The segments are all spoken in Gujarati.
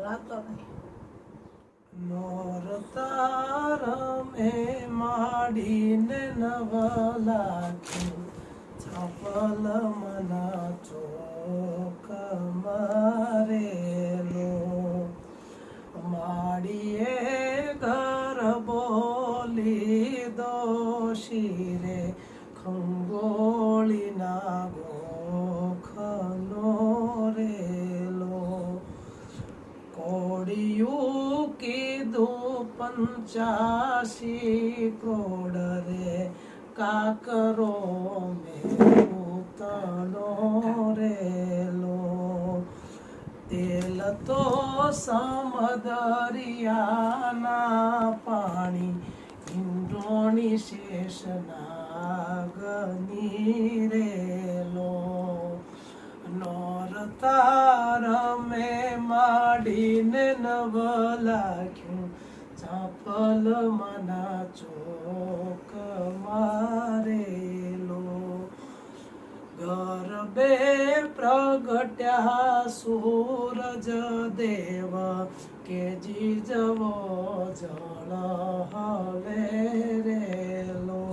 ગાતો નહીં. નોરતાર મેં માડીને નવલાખ્યું, છાપલ મના ચોક મારેલો. માડીએ ઘર બોલી દોશી રે, ખંગોળીના ગોખનો રેલો. કોડિયું કીધું 85 કરોડ રે, કાકરો મેં પૂતળો રેલો. તેલ તો સમદરિયાના પાણી, ઇન્દ્રોણી શેષનાગની રેલો. નોરતાર મેં માડીને નવલાખ્યું, ચાપલ મના ચોક મારેલો. ગરબે પ્રગટ્યા સૂરજ દેવ, કે જીજવો જળ હવે રેલો.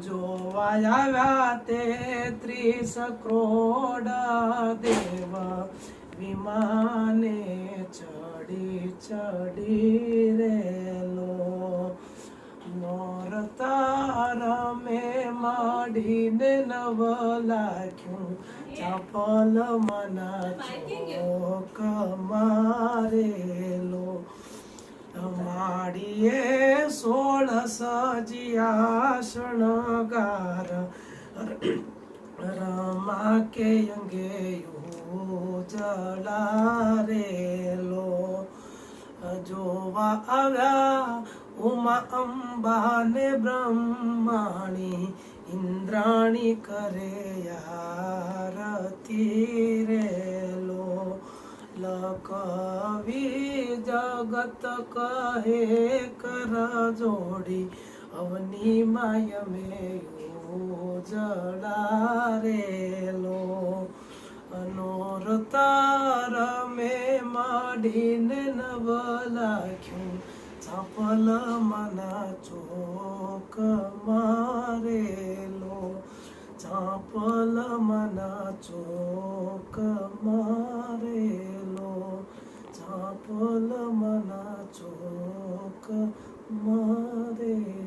જોવા આવ્યા 33 કરોડ દેવ, વિમાને ચડી ચડી રેલો. નોરતાર મેં માડીને નવલાખ્યું, ચાપલ મના ચોક મારેલો. માડીએ 16 સજિયા શણગાર, રમા કે અંગે ઉજળા રેલો. જોવા આવ્યા ઉમા અંબાને બ્રહ્માણી, ઇન્દ્રાણી કરે આરતી રેલો. લખવી જગત કહે કર જોડી, અવની માય મેં ઉજળા રેલો. નોરતાર મેં માડીને નવલાખ્યું, ચાપલ મના ચોક મારેલો. ચાપલ મના ચોક મારેલો. ચાપલ મના ચોક મારેલો.